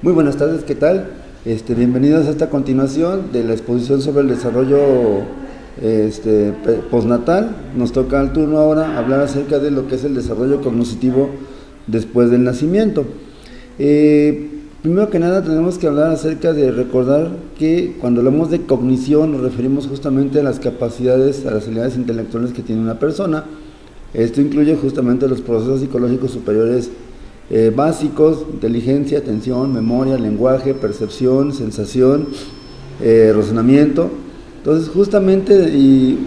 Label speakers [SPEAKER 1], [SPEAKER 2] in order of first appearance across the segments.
[SPEAKER 1] Muy buenas tardes, ¿qué tal? Bienvenidos a esta continuación de la exposición sobre el desarrollo postnatal. Nos toca al turno ahora hablar acerca de lo que es el desarrollo cognitivo después del nacimiento. Primero que nada tenemos que hablar acerca de recordar que cuando hablamos de cognición nos referimos justamente a las capacidades, a las habilidades intelectuales que tiene una persona. Esto incluye justamente los procesos psicológicos superiores básicos: inteligencia, atención, memoria, lenguaje, percepción, sensación, razonamiento. Entonces, justamente, y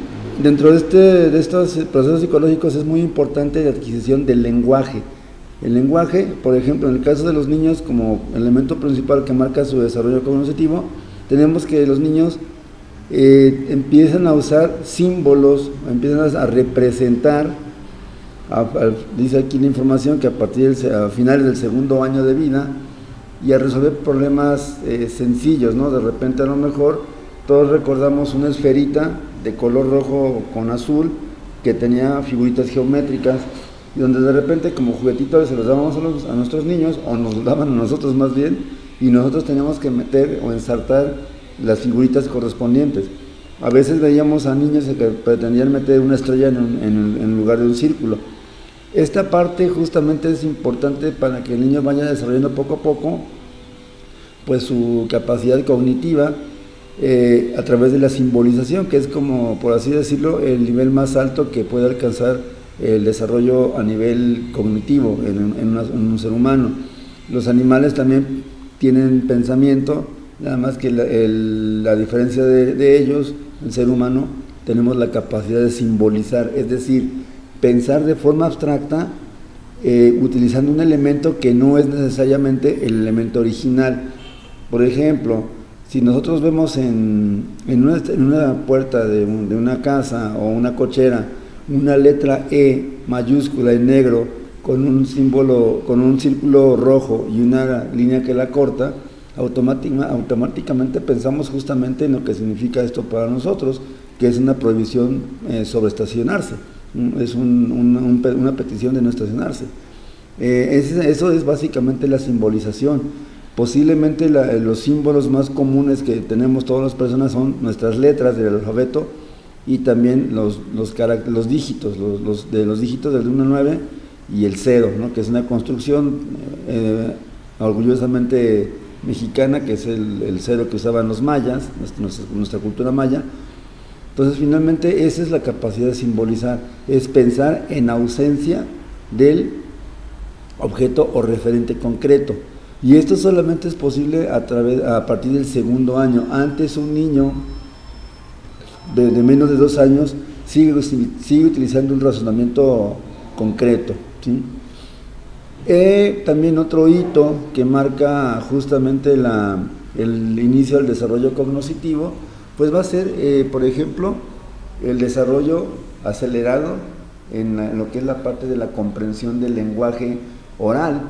[SPEAKER 1] dentro de estos procesos psicológicos es muy importante la adquisición del lenguaje. El lenguaje, por ejemplo, en el caso de los niños, como elemento principal que marca su desarrollo cognitivo, tenemos que los niños empiezan a usar símbolos, empiezan a representar. Dice aquí la información que a finales del segundo año de vida, y a resolver problemas sencillos, ¿no? De repente, a lo mejor todos recordamos una esferita de color rojo con azul que tenía figuritas geométricas, y donde de repente como juguetitos se los dábamos a nuestros niños, o nos daban a nosotros más bien, y nosotros teníamos que meter o ensartar las figuritas correspondientes. A veces veíamos a niños que pretendían meter una estrella en lugar de un círculo. Esta parte justamente es importante para que el niño vaya desarrollando poco a poco pues su capacidad cognitiva a través de la simbolización, que es, como por así decirlo, el nivel más alto que puede alcanzar el desarrollo a nivel cognitivo en un ser humano. Los animales también tienen pensamiento, nada más que la diferencia de ellos, el ser humano, tenemos la capacidad de simbolizar, es decir, pensar de forma abstracta, utilizando un elemento que no es necesariamente el elemento original. Por ejemplo, si nosotros vemos en una puerta de una casa o una cochera una letra E mayúscula en negro con un símbolo, con un círculo rojo y una línea que la corta, automáticamente pensamos justamente en lo que significa esto para nosotros, que es una prohibición sobre estacionarse. Es una petición de no estacionarse. Eso es básicamente la simbolización. Posiblemente los símbolos más comunes que tenemos todas las personas son nuestras letras del alfabeto, y también los dígitos, los dígitos del 1 al 9 y el 0, ¿no? Que es una construcción orgullosamente mexicana, que es el 0 que usaban los mayas, nuestra cultura maya. Entonces, finalmente, esa es la capacidad de simbolizar, es pensar en ausencia del objeto o referente concreto. Y esto solamente es posible a partir del segundo año. Antes, un niño de menos de 2 años sigue utilizando un razonamiento concreto, ¿sí? También otro hito que marca justamente el inicio del desarrollo cognitivo, pues va a ser, por ejemplo, el desarrollo acelerado en lo que es la parte de la comprensión del lenguaje oral.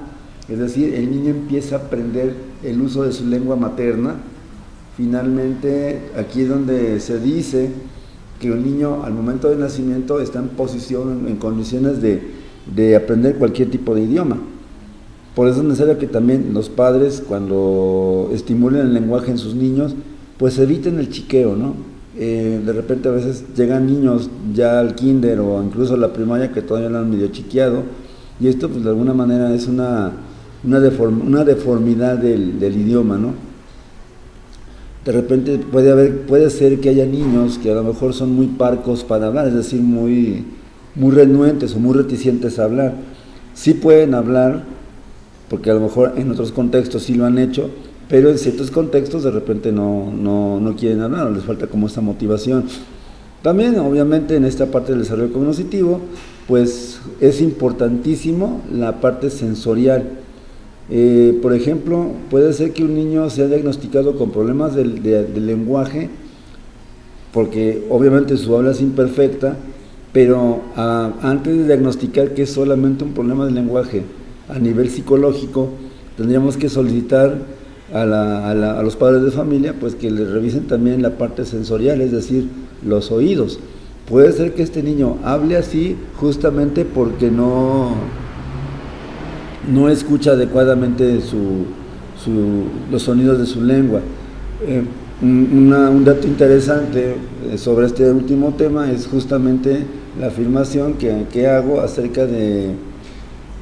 [SPEAKER 1] Es decir, el niño empieza a aprender el uso de su lengua materna. Finalmente, aquí es donde se dice que un niño al momento del nacimiento está en condiciones de aprender cualquier tipo de idioma. Por eso es necesario que también los padres, cuando estimulen el lenguaje en sus niños, pues eviten el chiqueo, ¿no? De repente a veces llegan niños ya al kinder o incluso a la primaria que todavía no han medio chiqueado, y esto pues de alguna manera es una deformidad del idioma, ¿no? De repente puede ser que haya niños que a lo mejor son muy parcos para hablar, es decir, muy renuentes o muy reticentes a hablar. Sí pueden hablar, porque a lo mejor en otros contextos sí lo han hecho, pero en ciertos contextos de repente no quieren hablar, o les falta como esta motivación. También, obviamente, en esta parte del desarrollo cognitivo, pues es importantísimo la parte sensorial. Por ejemplo, puede ser que un niño sea diagnosticado con problemas del lenguaje, porque obviamente su habla es imperfecta, pero antes de diagnosticar que es solamente un problema del lenguaje a nivel psicológico, tendríamos que solicitar a los padres de familia pues que le revisen también la parte sensorial, es decir, los oídos. Puede ser que este niño hable así justamente porque no escucha adecuadamente los sonidos de su lengua. Un dato interesante sobre este último tema es justamente la afirmación que hago acerca de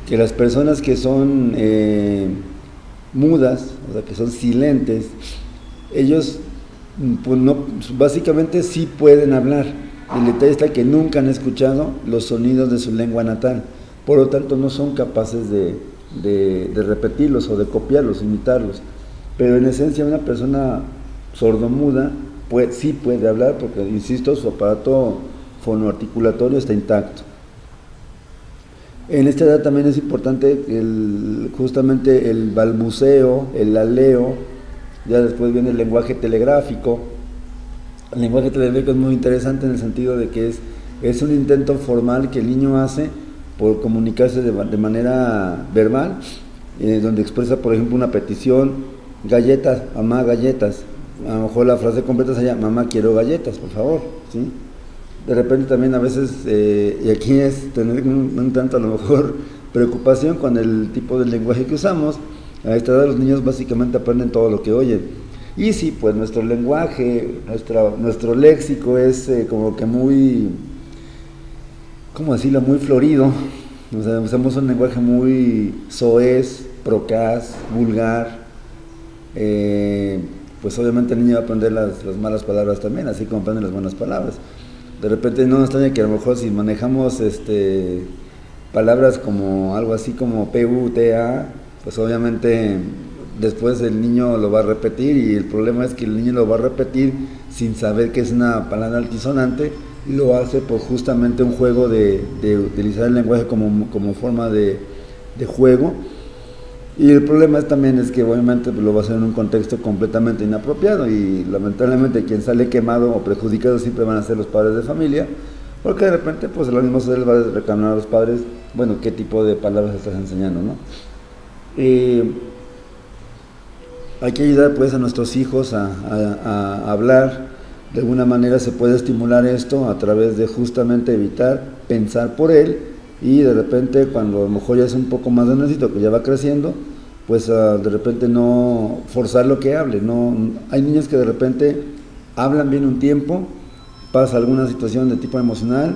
[SPEAKER 1] que las personas que son mudas, o sea, que son silentes, ellos pues no, básicamente sí pueden hablar. El detalle está que nunca han escuchado los sonidos de su lengua natal, por lo tanto no son capaces de repetirlos o de copiarlos, imitarlos. Pero en esencia una persona sordomuda sí puede hablar porque, insisto, su aparato fonoarticulatorio está intacto. En esta edad también es importante justamente el balbuceo, el aleo, ya después viene el lenguaje telegráfico. El lenguaje telegráfico es muy interesante en el sentido de que es un intento formal que el niño hace por comunicarse de manera verbal, donde expresa, por ejemplo, una petición: galletas, mamá, galletas. A lo mejor la frase completa sería: mamá, quiero galletas, por favor, ¿sí? De repente también a veces, y aquí es tener un tanto a lo mejor preocupación con el tipo de lenguaje que usamos. A esta edad los niños básicamente aprenden todo lo que oyen. Y sí, pues nuestro lenguaje, nuestro léxico es como que muy, ¿cómo decirlo?, muy florido. O sea, usamos un lenguaje muy soez, procaz, vulgar. Pues obviamente el niño va a aprender las malas palabras también, así como aprende las buenas palabras. De repente no nos extraña que a lo mejor si manejamos palabras como algo así como PUTA, pues obviamente después el niño lo va a repetir, y el problema es que el niño lo va a repetir sin saber que es una palabra altisonante, y lo hace por justamente un juego de utilizar el lenguaje como forma de juego. Y el problema también es que obviamente lo va a hacer en un contexto completamente inapropiado, y lamentablemente quien sale quemado o perjudicado siempre van a ser los padres de familia, porque de repente pues lo mismo se les va a reclamar a los padres: bueno, ¿qué tipo de palabras estás enseñando, no? Hay que ayudar pues a nuestros hijos a hablar. De alguna manera se puede estimular esto a través de justamente evitar pensar por él, y de repente cuando a lo mejor ya es un poco más grandecito, que ya va creciendo, pues de repente no forzarlo que hable. No, hay niños que de repente hablan bien un tiempo, pasa alguna situación de tipo emocional,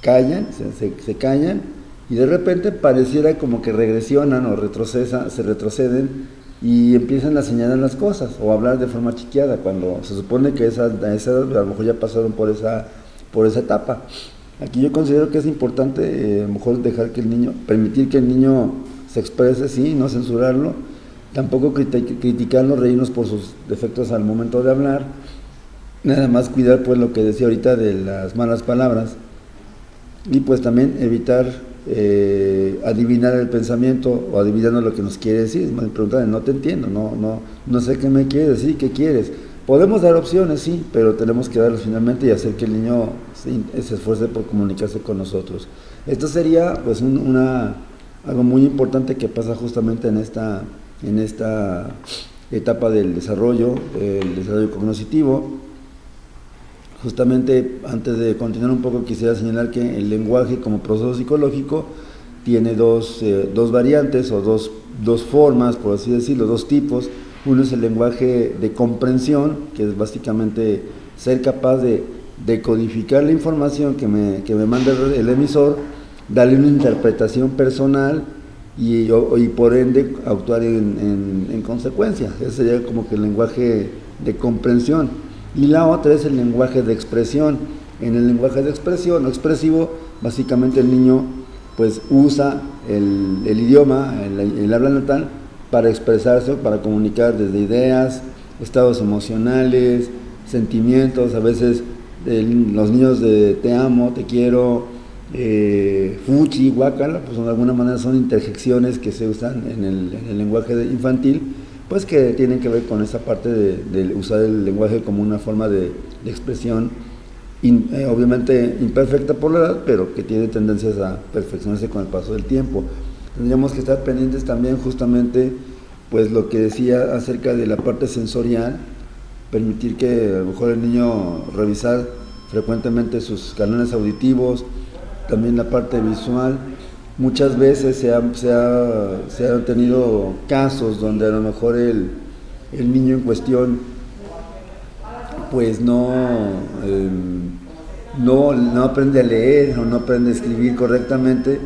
[SPEAKER 1] callan, se callan, y de repente pareciera como que regresionan o se retroceden y empiezan a señalar las cosas o a hablar de forma chiqueada, cuando se supone que a esa edad a lo mejor ya pasaron por esa etapa. Aquí yo considero que es importante a lo mejor permitir que el niño se exprese, sí, no censurarlo, tampoco criticarlo, reírnos por sus defectos al momento de hablar, nada más cuidar pues lo que decía ahorita de las malas palabras, y pues también evitar adivinar el pensamiento o adivinando lo que nos quiere decir. Me preguntan: no te entiendo, no sé qué me quieres decir, ¿qué quieres? Podemos dar opciones, sí, pero tenemos que darlas finalmente y hacer que el niño se esfuerce por comunicarse con nosotros. Esto sería pues algo muy importante que pasa justamente en esta etapa del desarrollo cognitivo. Justamente antes de continuar un poco, quisiera señalar que el lenguaje como proceso psicológico tiene dos variantes o dos formas, por así decirlo, dos tipos. Uno es el lenguaje de comprensión, que es básicamente ser capaz de decodificar la información que me manda el emisor, darle una interpretación personal y por ende actuar en consecuencia. Ese sería como que el lenguaje de comprensión. Y la otra es el lenguaje de expresión. En el lenguaje de expresión o expresivo, básicamente el niño pues usa el idioma, el habla natal, para expresarse, para comunicar desde ideas, estados emocionales, sentimientos. A veces los niños de te amo, te quiero, fuchi, guácala, pues de alguna manera son interjecciones que se usan en el lenguaje infantil, pues que tienen que ver con esa parte de usar el lenguaje como una forma de expresión, obviamente imperfecta por la edad, pero que tiene tendencias a perfeccionarse con el paso del tiempo. Tendríamos que estar pendientes también justamente, pues lo que decía acerca de la parte sensorial, permitir que a lo mejor el niño revisar frecuentemente sus canales auditivos, también la parte visual, Muchas veces se han tenido casos donde a lo mejor el niño en cuestión pues no aprende a leer o no aprende a escribir correctamente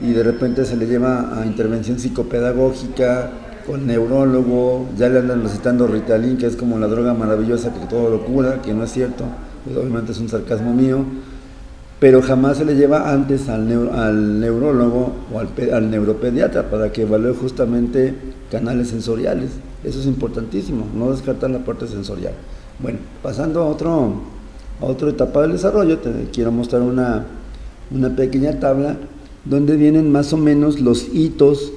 [SPEAKER 1] y de repente se le lleva a intervención psicopedagógica con neurólogo, ya le andan recetando Ritalin, que es como la droga maravillosa que todo lo cura, que no es cierto, pues obviamente es un sarcasmo mío, pero jamás se le lleva antes al neurólogo o al neuropediatra para que evalúe justamente canales sensoriales. Eso es importantísimo, no descartar la parte sensorial. Bueno, pasando a otra etapa del desarrollo, te quiero mostrar una pequeña tabla donde vienen más o menos los hitos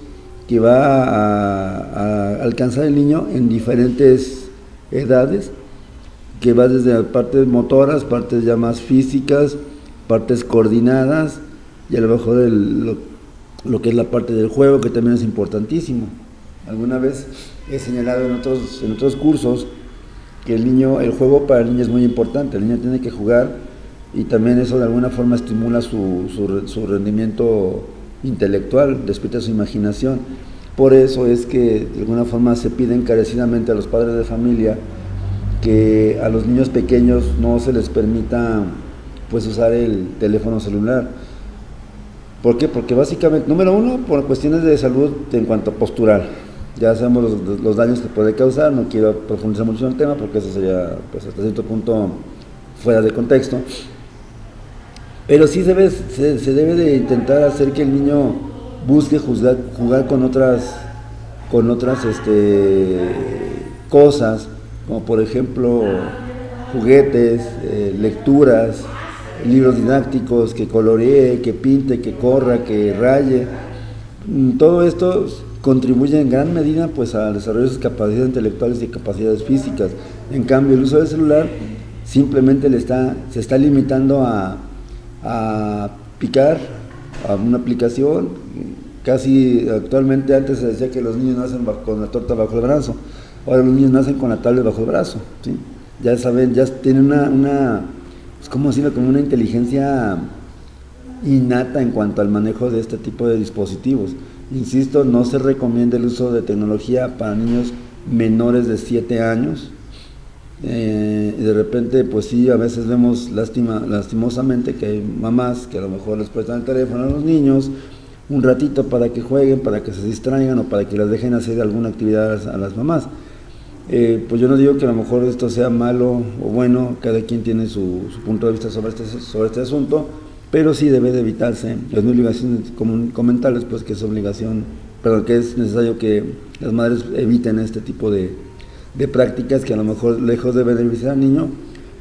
[SPEAKER 1] que va a alcanzar el niño en diferentes edades, que va desde partes motoras, partes ya más físicas, partes coordinadas y a lo mejor lo que es la parte del juego, que también es importantísimo. Alguna vez he señalado en otros cursos que el juego para el niño es muy importante. El niño tiene que jugar y también eso de alguna forma estimula su rendimiento intelectual, despierta su imaginación. Por eso es que de alguna forma se pide encarecidamente a los padres de familia que a los niños pequeños no se les permita pues usar el teléfono celular. ¿Por qué? Porque básicamente, número uno, por cuestiones de salud en cuanto a postural. Ya sabemos los daños que puede causar, no quiero profundizar mucho en el tema porque eso sería pues hasta cierto punto fuera de contexto. Pero sí se debe de intentar hacer que el niño busque jugar con otras cosas, como por ejemplo juguetes, lecturas, libros didácticos, que coloree, que pinte, que corra, que raye. Todo esto contribuye en gran medida pues al desarrollo de sus capacidades intelectuales y capacidades físicas. En cambio, el uso del celular simplemente se está limitando a picar a una aplicación. Casi actualmente, antes se decía que los niños nacen con la torta bajo el brazo, ahora los niños nacen con la tablet bajo el brazo, ¿sí? Ya saben, ya tienen pues, ¿cómo decirlo? Como una inteligencia innata en cuanto al manejo de este tipo de dispositivos. Insisto, no se recomienda el uso de tecnología para niños menores de 7 años. Y de repente, pues sí, a veces vemos lastimosamente que hay mamás que a lo mejor les prestan el teléfono a los niños un ratito para que jueguen, para que se distraigan o para que las dejen hacer alguna actividad a las mamás. Pues yo no digo que a lo mejor esto sea malo o bueno, cada quien tiene su punto de vista sobre este asunto, pero sí debe de evitarse. Es mi obligación comentarles pues que es necesario que las madres eviten este tipo de prácticas que a lo mejor lejos de beneficiar al niño,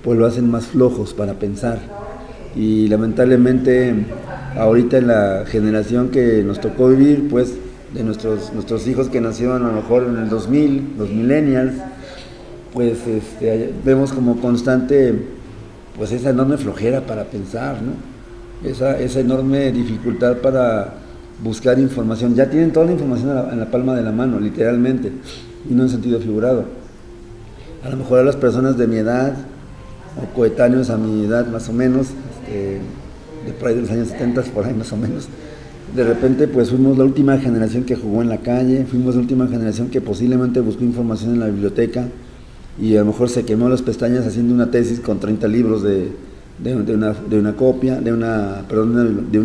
[SPEAKER 1] pues lo hacen más flojos para pensar. Y lamentablemente ahorita en la generación que nos tocó vivir, pues de nuestros hijos que nacieron a lo mejor en el 2000, los millennials, pues vemos como constante pues esa enorme flojera para pensar, ¿no? Esa enorme dificultad para buscar información. Ya tienen toda la información en la palma de la mano, literalmente, y no en sentido figurado. A lo mejor a las personas de mi edad, o coetáneos a mi edad más o menos, de por ahí de los años 70, por ahí más o menos, de repente pues fuimos la última generación que jugó en la calle, fuimos la última generación que posiblemente buscó información en la biblioteca y a lo mejor se quemó las pestañas haciendo una tesis con 30 libros de una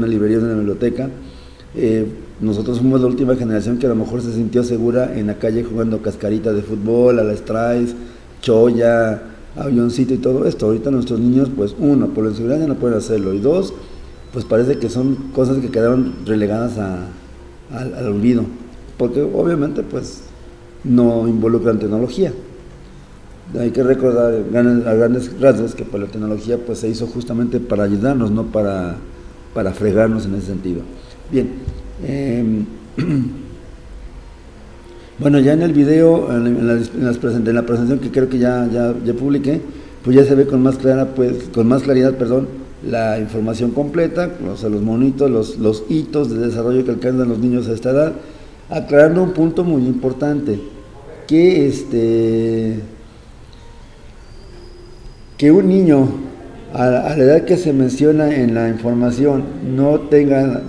[SPEAKER 1] librería de una biblioteca. Nosotros fuimos la última generación que a lo mejor se sintió segura en la calle jugando cascarita de fútbol, a las traes, choya, avioncito y todo esto. Ahorita nuestros niños, pues uno, por la inseguridad ya no pueden hacerlo, y dos, pues parece que son cosas que quedaron relegadas al olvido, porque obviamente pues no involucran tecnología. Hay que recordar a grandes rasgos que pues, la tecnología pues se hizo justamente para ayudarnos, no para fregarnos en ese sentido. Bien, bueno, ya en el video, en la presentación que creo que ya publiqué, pues ya se ve con más claridad, la información completa, o sea, los monitos, los hitos de desarrollo que alcanzan los niños a esta edad, aclarando un punto muy importante, que un niño a la edad que se menciona en la información no tenga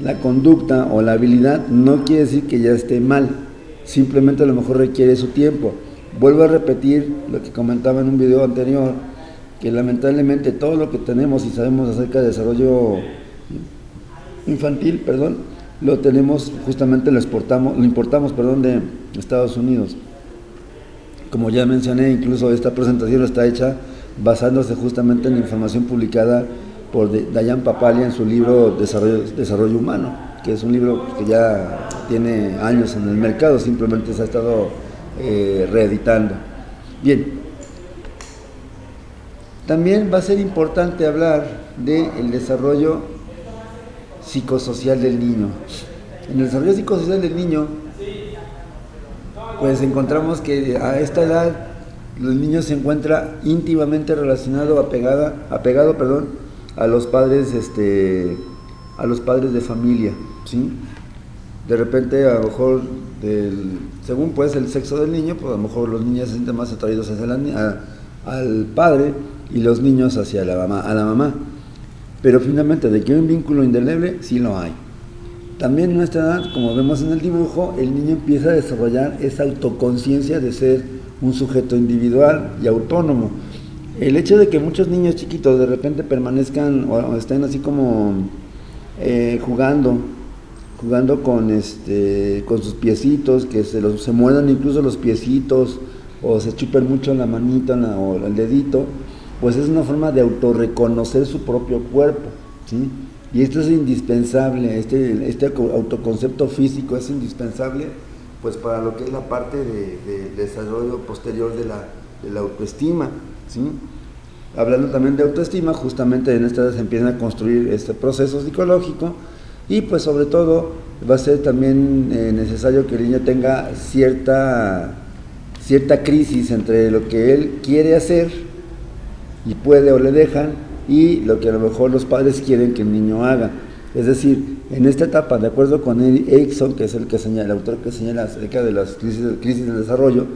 [SPEAKER 1] la conducta o la habilidad, no quiere decir que ya esté mal, simplemente a lo mejor requiere su tiempo. Vuelvo a repetir lo que comentaba en un video anterior, que lamentablemente todo lo que tenemos y sabemos acerca del desarrollo infantil, lo tenemos justamente, lo importamos de Estados Unidos. Como ya mencioné, incluso esta presentación está hecha basándose justamente en la información publicada por Dayan Papalia en su libro Desarrollo Humano, que es un libro que ya tiene años en el mercado, simplemente se ha estado reeditando. Bien, también va a ser importante hablar del desarrollo psicosocial del niño. En el desarrollo psicosocial del niño, pues encontramos que a esta edad el niño se encuentra íntimamente relacionado, apegado, a los padres, a los padres de familia, ¿sí? De repente, a lo mejor, según pues el sexo del niño, pues a lo mejor los niños se sienten más atraídos hacia al padre y los niños hacia la mamá. Pero finalmente, de que hay un vínculo indeleble, sí lo hay. También en nuestra edad, como vemos en el dibujo, el niño empieza a desarrollar esa autoconciencia de ser un sujeto individual y autónomo. El hecho de que muchos niños chiquitos de repente permanezcan o estén así como jugando con sus piecitos, que se muerdan incluso los piecitos o se chupen mucho la manita o el dedito, pues es una forma de autorreconocer su propio cuerpo, ¿sí? Y esto es indispensable, este autoconcepto físico es indispensable pues para lo que es la parte de desarrollo posterior de la autoestima, ¿sí? Hablando también de autoestima, justamente en esta edad se empieza a construir este proceso psicológico y pues sobre todo va a ser también necesario que el niño tenga cierta crisis entre lo que él quiere hacer y puede o le dejan y lo que a lo mejor los padres quieren que el niño haga. Es decir, en esta etapa, de acuerdo con Erickson, que es el autor que señala acerca de las crisis del desarrollo,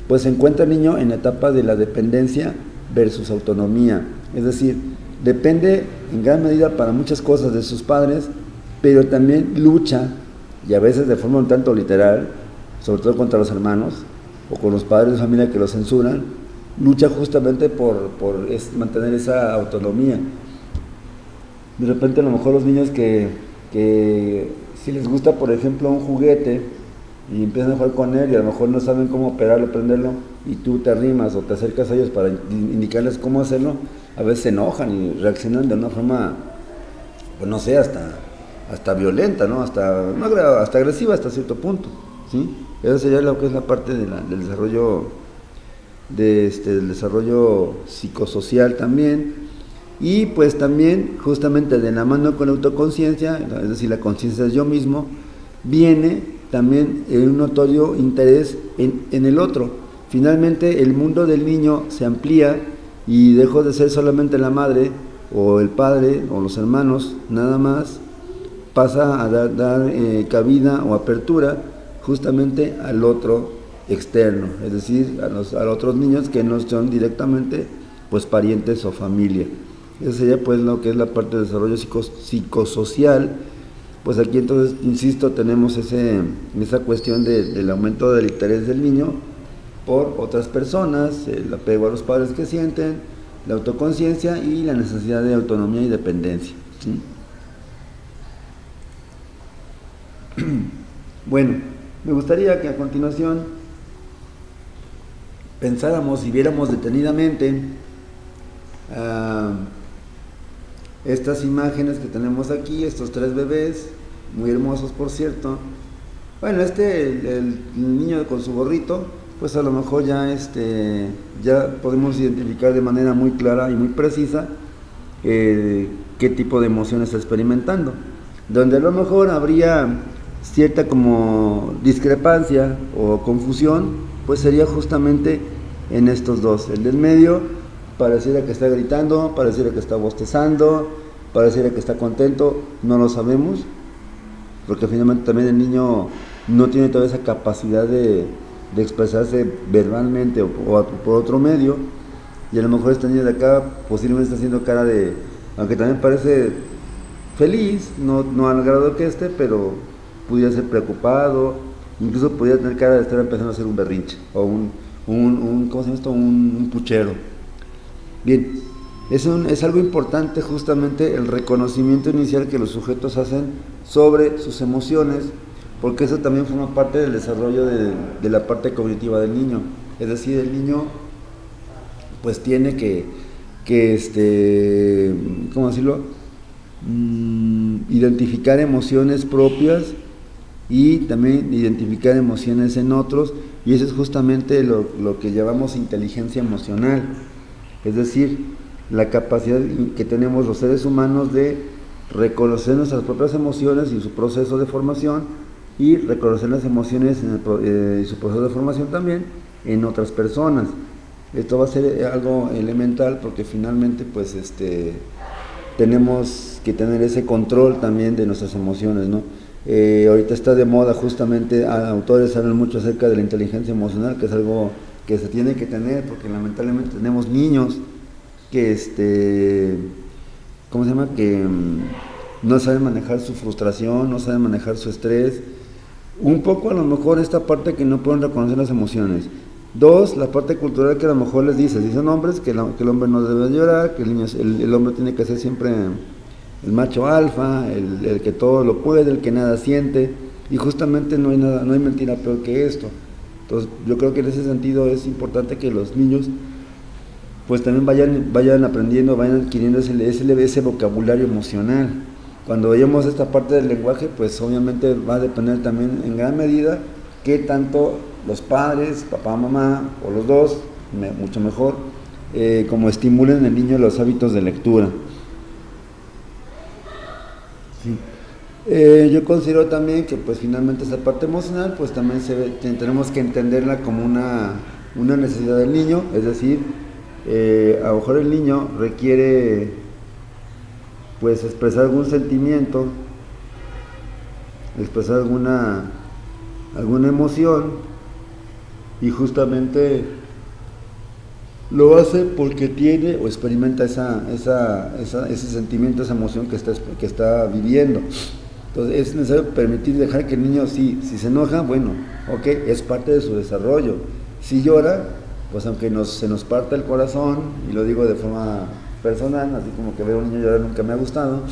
[SPEAKER 1] pues se encuentra el niño en la etapa de la dependencia versus autonomía. Es decir, depende en gran medida para muchas cosas de sus padres, pero también lucha, y a veces de forma un tanto literal, sobre todo contra los hermanos o con los padres de familia que lo censuran, lucha justamente por mantener esa autonomía. De repente a lo mejor los niños que si les gusta, por ejemplo, un juguete y empiezan a jugar con él y a lo mejor no saben cómo operarlo, prenderlo, y tú te arrimas o te acercas a ellos para indicarles cómo hacerlo, a veces se enojan y reaccionan de una forma, pues no sé, hasta violenta, ¿no? Hasta agresiva hasta cierto punto, ¿sí? Eso sería lo que es la parte del desarrollo del desarrollo psicosocial también. Y pues también justamente de la mano con la autoconciencia, es decir, la conciencia de yo mismo, viene también un notorio interés en el otro. Finalmente el mundo del niño se amplía y dejó de ser solamente la madre o el padre o los hermanos, nada más, pasa a dar cabida o apertura justamente al otro externo, es decir, a los otros niños que no son directamente pues parientes o familia. Eso sería pues lo que es la parte de desarrollo psicosocial. Pues aquí entonces, insisto, tenemos esa cuestión del aumento del interés del niño por otras personas, el apego a los padres que sienten, la autoconciencia y la necesidad de autonomía y dependencia, ¿sí? Bueno, me gustaría que a continuación pensáramos y viéramos detenidamente estas imágenes que tenemos aquí, estos tres bebés, muy hermosos por cierto. Bueno, el niño con su gorrito, pues a lo mejor ya podemos identificar de manera muy clara y muy precisa qué tipo de emoción está experimentando. Donde a lo mejor habría cierta como discrepancia o confusión, pues sería justamente en estos dos. El del medio pareciera que está gritando, pareciera que está bostezando, pareciera que está contento, no lo sabemos, porque finalmente también el niño no tiene toda esa capacidad de expresarse verbalmente o por otro medio. y a lo mejor este niño de acá posiblemente está haciendo cara de, aunque también parece feliz, no al grado que pero pudiera ser preocupado, incluso podría tener cara de estar empezando a hacer un berrinche, o ¿cómo se llama esto? Un puchero. Bien, es algo importante justamente el reconocimiento inicial que los sujetos hacen sobre sus emociones, porque eso también forma parte del desarrollo de la parte cognitiva del niño. Es decir, el niño pues tiene que ¿cómo decirlo? Identificar emociones propias y también identificar emociones en otros, y eso es justamente lo que llamamos inteligencia emocional, es decir, la capacidad que tenemos los seres humanos de reconocer nuestras propias emociones y su proceso de formación, y reconocer las emociones y su proceso de formación también en otras personas. Esto va a ser algo elemental porque finalmente pues tenemos que tener ese control también de nuestras emociones, ¿no? Ahorita está de moda justamente, autores hablan mucho acerca de la inteligencia emocional, que es algo que se tiene que tener, porque lamentablemente tenemos niños que ¿cómo se llama? Que no saben manejar su frustración, no saben manejar su estrés. Un poco a lo mejor esta parte que no pueden reconocer las emociones. Dos, la parte cultural que a lo mejor les dice, si son hombres, que el hombre no debe llorar, que el hombre tiene que ser siempre el macho alfa, el que todo lo puede, el que nada siente, y justamente no hay mentira peor que esto. Entonces yo creo que en ese sentido es importante que los niños pues también vayan aprendiendo, vayan adquiriendo ese vocabulario emocional. Cuando veamos esta parte del lenguaje, pues obviamente va a depender también en gran medida qué tanto los padres, papá, mamá, o los dos, mucho mejor, como estimulen en el niño los hábitos de lectura. Sí. Yo considero también que pues finalmente esa parte emocional pues también tenemos que entenderla como una necesidad del niño, es decir, a lo mejor el niño requiere pues expresar algún sentimiento, expresar alguna emoción, y justamente lo hace porque tiene o experimenta ese sentimiento, esa emoción que está viviendo. Entonces es necesario dejar que el niño, si se enoja, bueno, ok, es parte de su desarrollo. Si llora, pues aunque se nos parta el corazón, y lo digo de forma personal, así como que veo a un niño llorar nunca me ha gustado,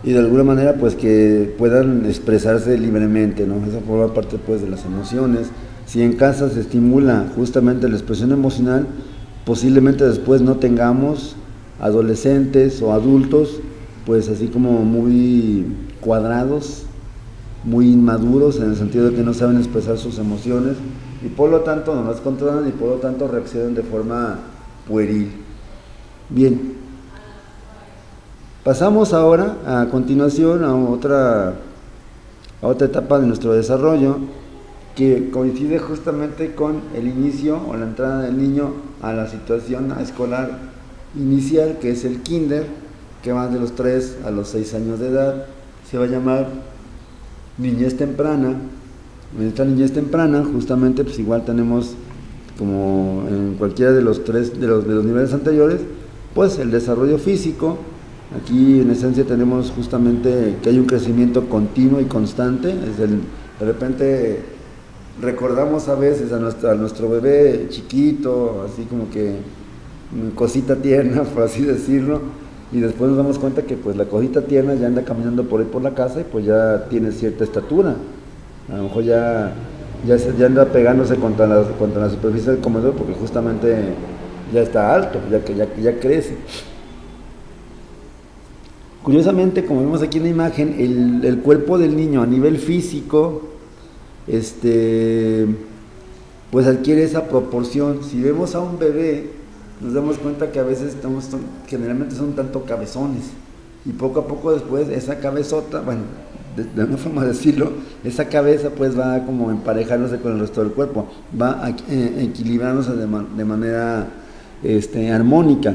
[SPEAKER 1] y de alguna manera pues que puedan expresarse libremente, ¿no? Esa forma parte pues de las emociones. Si en casa se estimula justamente la expresión emocional, posiblemente después no tengamos adolescentes o adultos pues así como muy cuadrados, muy inmaduros, en el sentido de que no saben expresar sus emociones y por lo tanto no las controlan y por lo tanto reaccionan de forma pueril. Bien. Pasamos ahora, a continuación, a otra etapa de nuestro desarrollo que coincide justamente con el inicio o la entrada del niño a la situación escolar inicial, que es el kinder, que va de los 3 a los 6 años de edad. Se va a llamar niñez temprana. En esta niñez temprana, justamente, pues igual tenemos, como en cualquiera de los niveles anteriores, pues el desarrollo físico. Aquí en esencia tenemos justamente que hay un crecimiento continuo y constante. De repente recordamos a veces a nuestro bebé chiquito, así como que cosita tierna, por así decirlo, y después nos damos cuenta que pues la cosita tierna ya anda caminando por ahí por la casa y pues ya tiene cierta estatura. A lo mejor ya anda pegándose contra la superficie del comedor porque justamente ya está alto, ya crece. Curiosamente, como vemos aquí en la imagen, el cuerpo del niño a nivel físico, pues adquiere esa proporción. Si vemos a un bebé, nos damos cuenta que a veces generalmente son tanto cabezones, y poco a poco después esa cabezota, bueno, de una forma de decirlo, esa cabeza pues va como emparejándose con el resto del cuerpo, va equilibrándose de manera armónica.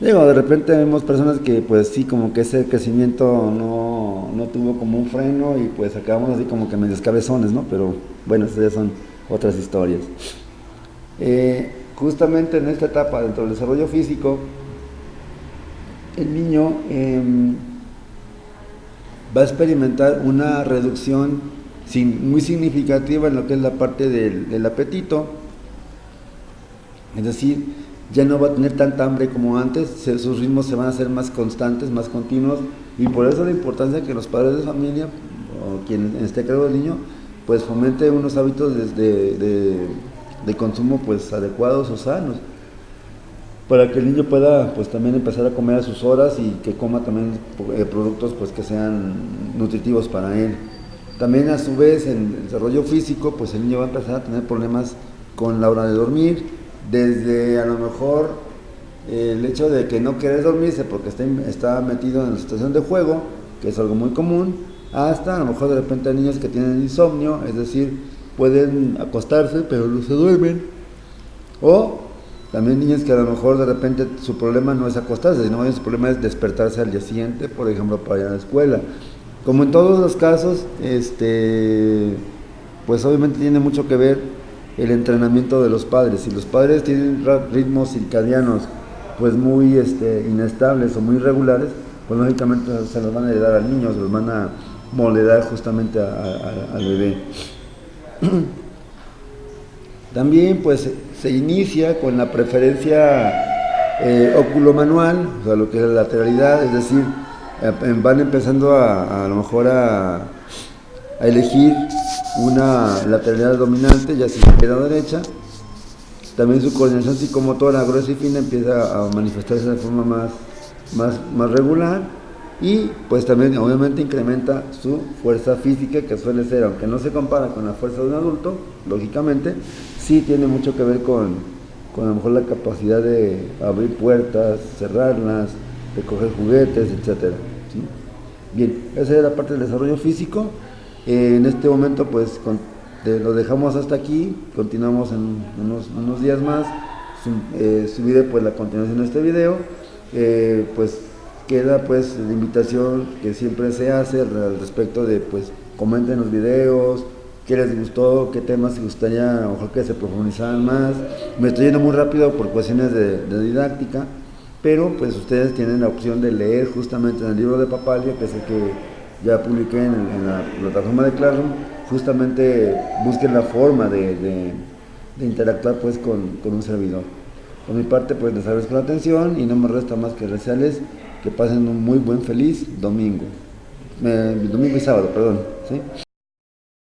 [SPEAKER 1] Digo, de repente vemos personas que pues sí, como que ese crecimiento no tuvo como un freno y pues acabamos así como que medios cabezones, ¿no? Pero bueno, esas ya son otras historias. Justamente en esta etapa dentro del desarrollo físico, el niño va a experimentar una reducción muy significativa en lo que es la parte del apetito, es decir, ya no va a tener tanta hambre como antes, sus ritmos se van a hacer más constantes, más continuos, y por eso la importancia de que los padres de familia, o quien esté a cargo del niño, pues fomente unos hábitos de consumo pues adecuados o sanos, para que el niño pueda pues también empezar a comer a sus horas y que coma también productos pues que sean nutritivos para él. También a su vez en el desarrollo físico pues el niño va a empezar a tener problemas con la hora de dormir, desde a lo mejor el hecho de que no quiere dormirse porque está metido en la situación de juego, que es algo muy común, hasta a lo mejor de repente hay niños que tienen insomnio, es decir, pueden acostarse pero no se duermen, o también niños que a lo mejor de repente su problema no es acostarse, sino su problema es despertarse al día siguiente, por ejemplo, para ir a la escuela. Como en todos los casos, pues obviamente tiene mucho que ver el entrenamiento de los padres. Si los padres tienen ritmos circadianos pues muy inestables o muy irregulares, pues lógicamente se los van a heredar al niño, se los van a moldar justamente al bebé. También pues se inicia con la preferencia óculo-manual, o sea, lo que es la lateralidad, es decir, van empezando a lo mejor a elegir una lateralidad dominante, ya sea izquierda o derecha. También su coordinación psicomotora gruesa y fina empieza a manifestarse de forma más regular, y pues también obviamente incrementa su fuerza física, que suele ser, aunque no se compara con la fuerza de un adulto, lógicamente, sí tiene mucho que ver con a lo mejor la capacidad de abrir puertas, cerrarlas, de coger juguetes, etcétera, ¿sí? Bien, esa es la parte del desarrollo físico. En este momento pues lo dejamos hasta aquí, continuamos en unos días más, subiré pues la continuación de este video, pues queda pues la invitación que siempre se hace al respecto de pues comenten los videos, qué les gustó, qué temas les gustaría a lo mejor que se profundizaran más. Me estoy yendo muy rápido por cuestiones de didáctica, pero pues ustedes tienen la opción de leer justamente en el libro de Papalia, que es el que ya publiqué en la plataforma de Classroom. Justamente busquen la forma de interactuar pues con un servidor. Por mi parte pues les agradezco la atención y no me resta más que desearles que pasen un muy buen feliz domingo. Domingo y sábado, perdón, ¿sí?